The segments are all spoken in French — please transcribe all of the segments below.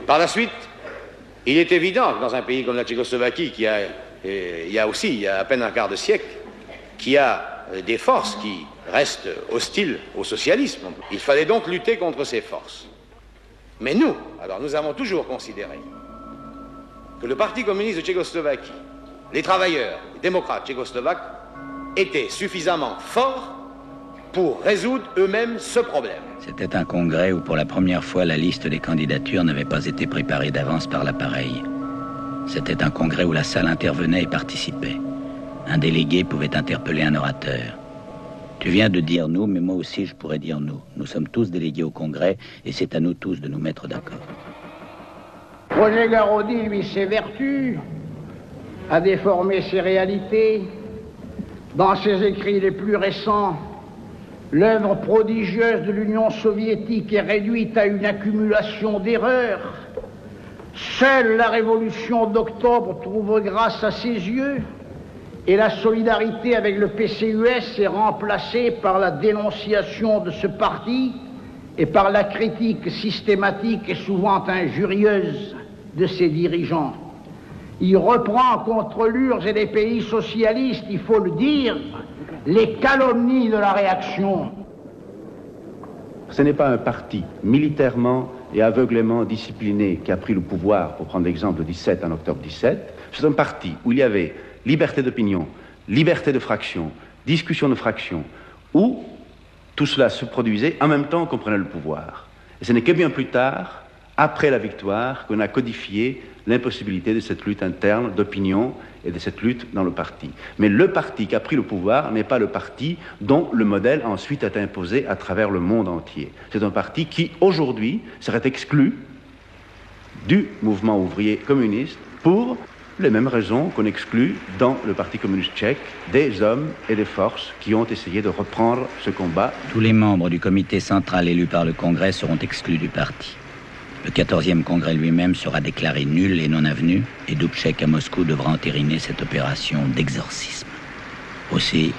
Par la suite, il est évident que dans un pays comme la Tchécoslovaquie, il y a à peine un quart de siècle, qui a des forces qui restent hostiles au socialisme. Il fallait donc lutter contre ces forces. Mais nous avons toujours considéré que le Parti communiste de Tchécoslovaquie, les travailleurs, les démocrates tchécoslovaques, étaient suffisamment forts pour résoudre eux-mêmes ce problème. C'était un congrès où pour la première fois la liste des candidatures n'avait pas été préparée d'avance par l'appareil. C'était un congrès où la salle intervenait et participait. Un délégué pouvait interpeller un orateur. Tu viens de dire nous, mais moi aussi je pourrais dire nous. Nous sommes tous délégués au congrès et c'est à nous tous de nous mettre d'accord. Roger Garaudy, lui, ses vertus, a déformé ses réalités. Dans ses écrits les plus récents, l'œuvre prodigieuse de l'Union soviétique est réduite à une accumulation d'erreurs. Seule la révolution d'octobre trouve grâce à ses yeux et la solidarité avec le PCUS est remplacée par la dénonciation de ce parti et par la critique systématique et souvent injurieuse de ses dirigeants. Il reprend contre l'URSS et les pays socialistes, il faut le dire, les calomnies de la réaction. Ce n'est pas un parti militairement et aveuglément discipliné qui a pris le pouvoir, pour prendre l'exemple de 17 en octobre 17. C'est un parti où il y avait liberté d'opinion, liberté de fraction, discussion de fraction, où tout cela se produisait en même temps qu'on prenait le pouvoir. Et ce n'est que bien plus tard, après la victoire, qu'on a codifié l'impossibilité de cette lutte interne d'opinion et de cette lutte dans le parti. Mais le parti qui a pris le pouvoir n'est pas le parti dont le modèle ensuite est imposé à travers le monde entier. C'est un parti qui, aujourd'hui, serait exclu du mouvement ouvrier communiste pour les mêmes raisons qu'on exclut dans le Parti communiste tchèque des hommes et des forces qui ont essayé de reprendre ce combat. Tous les membres du comité central élus par le Congrès seront exclus du parti. Le 14e congrès lui-même sera déclaré nul et non avenu, et Dubček à Moscou devra entériner cette opération d'exorcisme. Aussi,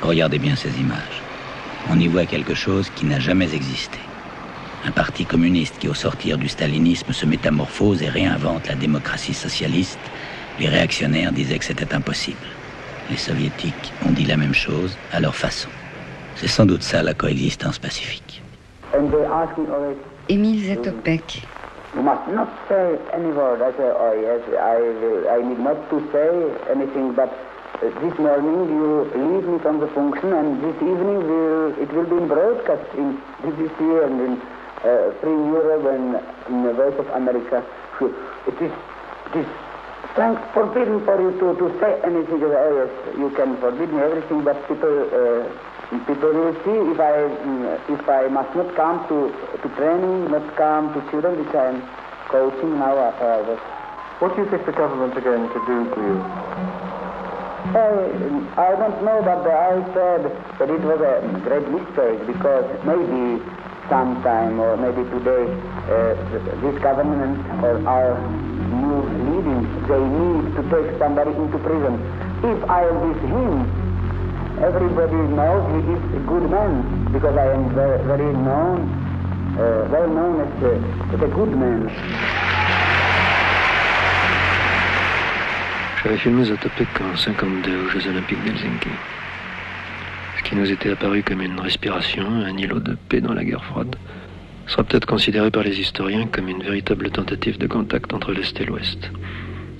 regardez bien ces images. On y voit quelque chose qui n'a jamais existé. Un parti communiste qui, au sortir du stalinisme, se métamorphose et réinvente la démocratie socialiste. Les réactionnaires disaient que c'était impossible. Les soviétiques ont dit la même chose à leur façon. C'est sans doute ça la coexistence pacifique. Émile Zatopek. You must not say any word. I say, oh yes, I need not to say anything, but this morning you leave me from the function, and this evening it will be in broadcast in BBC and in Free Europe and in the Voice of America. It is forbidden for you to say anything. Oh yes, you can forbid me everything, but people will see if I must not come to training, not come to children, which I am coaching now. What do you think the government are going to do to you? I don't know, but I said that it was a great mistake because maybe sometime or maybe today this government or our new leading, they need to take somebody into prison. If I am with him, everybody knows he is a good man because I am very well known as a good man. J'avais filmé Zatopek en 1952 aux Jeux Olympiques d'Helsinki. Ce qui nous était apparu comme une respiration, un îlot de paix dans la guerre froide, sera peut-être considéré par les historiens comme une véritable tentative de contact entre l'Est et l'Ouest.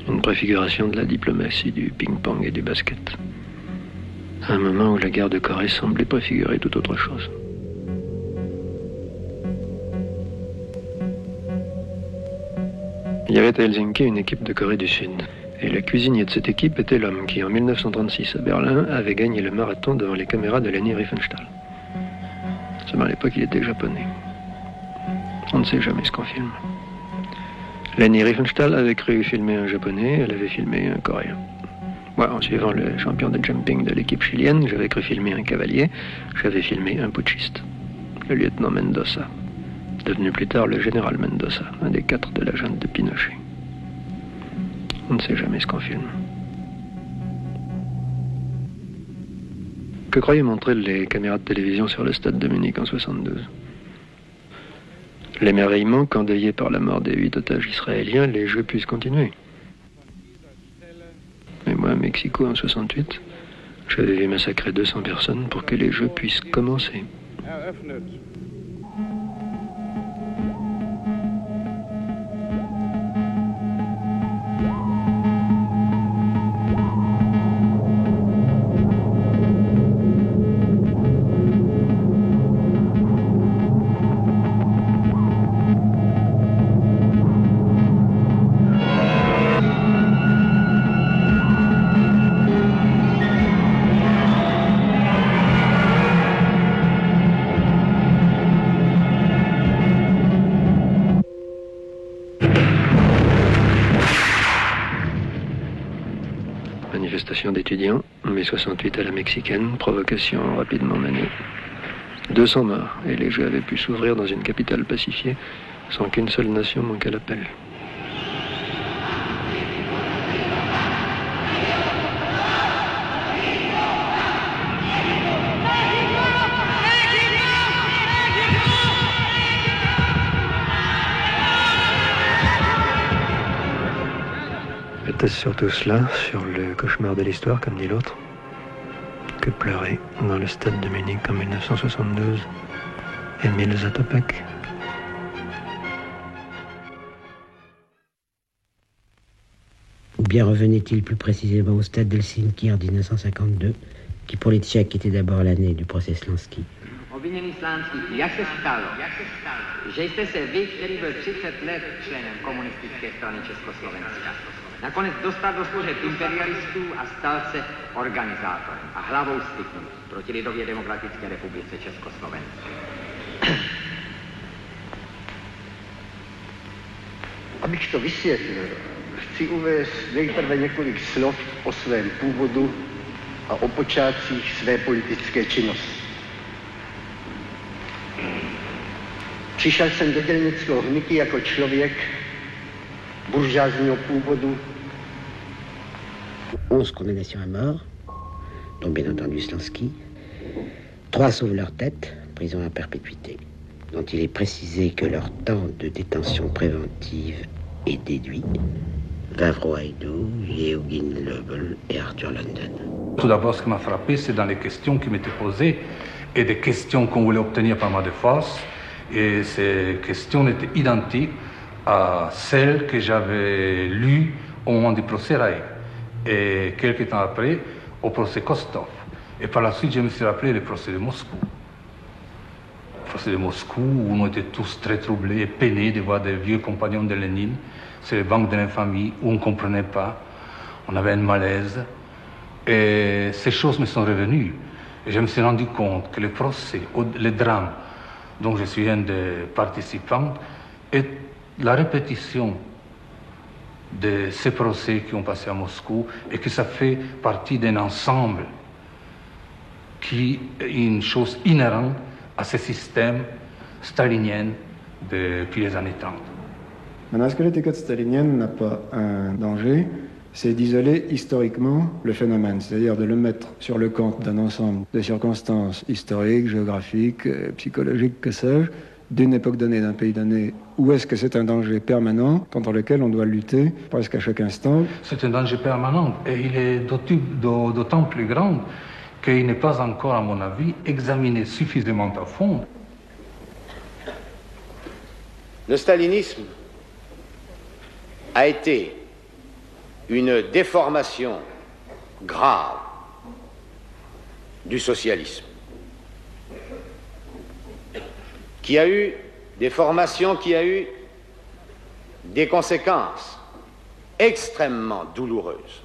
Une préfiguration de la diplomatie du ping-pong et du basket. À un moment où la guerre de Corée semblait préfigurer tout autre chose. Il y avait à Helsinki une équipe de Corée du Sud. Et le cuisinier de cette équipe était l'homme qui, en 1936 à Berlin, avait gagné le marathon devant les caméras de Leni Riefenstahl. Seulement à l'époque, il était japonais. On ne sait jamais ce qu'on filme. Leni Riefenstahl avait cru filmer un japonais, elle avait filmé un coréen. Moi, en suivant le champion de jumping de l'équipe chilienne, j'avais cru filmer un cavalier, j'avais filmé un putschiste, le lieutenant Mendoza, devenu plus tard le général Mendoza, un des 4 de la junte de Pinochet. On ne sait jamais ce qu'on filme. Que croyaient montrer les caméras de télévision sur le stade de Munich en 1972 ? L'émerveillement qu'endeuillé par la mort des 8 otages israéliens, les Jeux puissent continuer. Mais moi, à Mexico, en 68, j'avais vu massacrer 200 personnes pour que les Jeux puissent commencer. Manifestation d'étudiants, mai 68 à la mexicaine, provocation rapidement menée. 200 morts, et les Jeux avaient pu s'ouvrir dans une capitale pacifiée sans qu'une seule nation manque à l'appel. Était-ce surtout cela, sur le cauchemar de l'histoire, comme dit l'autre, que pleurait dans le stade de Munich en 1972 Émile Zatopek? Ou bien revenait-il plus précisément au stade d'Helsinki en 1952, qui pour les Tchèques était d'abord l'année du procès Slansky? Obviněný Slánský, jak se stalo, že jste se vy, který byl 30 let členem komunistické strany Československa, nakonec dostal do služeb imperialistů a stal se organizátorem a hlavou styku proti Lidově demokratické republice Československa. Abych to vysvětlil, chci uvést nejprve několik slov o svém původu a o počátcích své politické činnosti. Přišel jsem do dělnického hnutí jako člověk buržoazního původu. 11 condamnations à mort, dont bien entendu Slansky. 3 sauvent leur tête, prison à perpétuité, dont il est précisé que leur temps de détention préventive est déduit. Vavro Haidou, Yeogin Loebel et Arthur London. Tout d'abord, ce qui m'a frappé, c'est dans les questions qui m'étaient posées et des questions qu'on voulait obtenir par ma défense. Et ces questions étaient identiques à celles que j'avais lues au moment du procès Raï. Et quelques temps après, au procès Kostov. Et par la suite, je me suis rappelé le procès de Moscou. Le procès de Moscou, où on était tous très troublés et peinés de voir des vieux compagnons de Lénine. C'est le banc de l'infamie, où on ne comprenait pas. On avait un malaise. Et ces choses me sont revenues. Et je me suis rendu compte que le procès, le drame, dont je suis un des participants, est la répétition de ces procès qui ont passé à Moscou et que ça fait partie d'un ensemble qui est une chose inhérente à ce système stalinien depuis les années 30. Maintenant, est-ce que l'étiquette stalinienne n'a pas un danger? C'est d'isoler historiquement le phénomène, c'est-à-dire de le mettre sur le compte d'un ensemble de circonstances historiques, géographiques, psychologiques, que sais-je, d'une époque donnée, d'un pays donné, ou est-ce que c'est un danger permanent contre lequel on doit lutter presque à chaque instant? C'est un danger permanent et il est d'autant plus grand qu'il n'est pas encore, à mon avis, examiné suffisamment à fond. Le stalinisme a été une déformation grave du socialisme, qui a eu des formations, qui a eu des conséquences extrêmement douloureuses.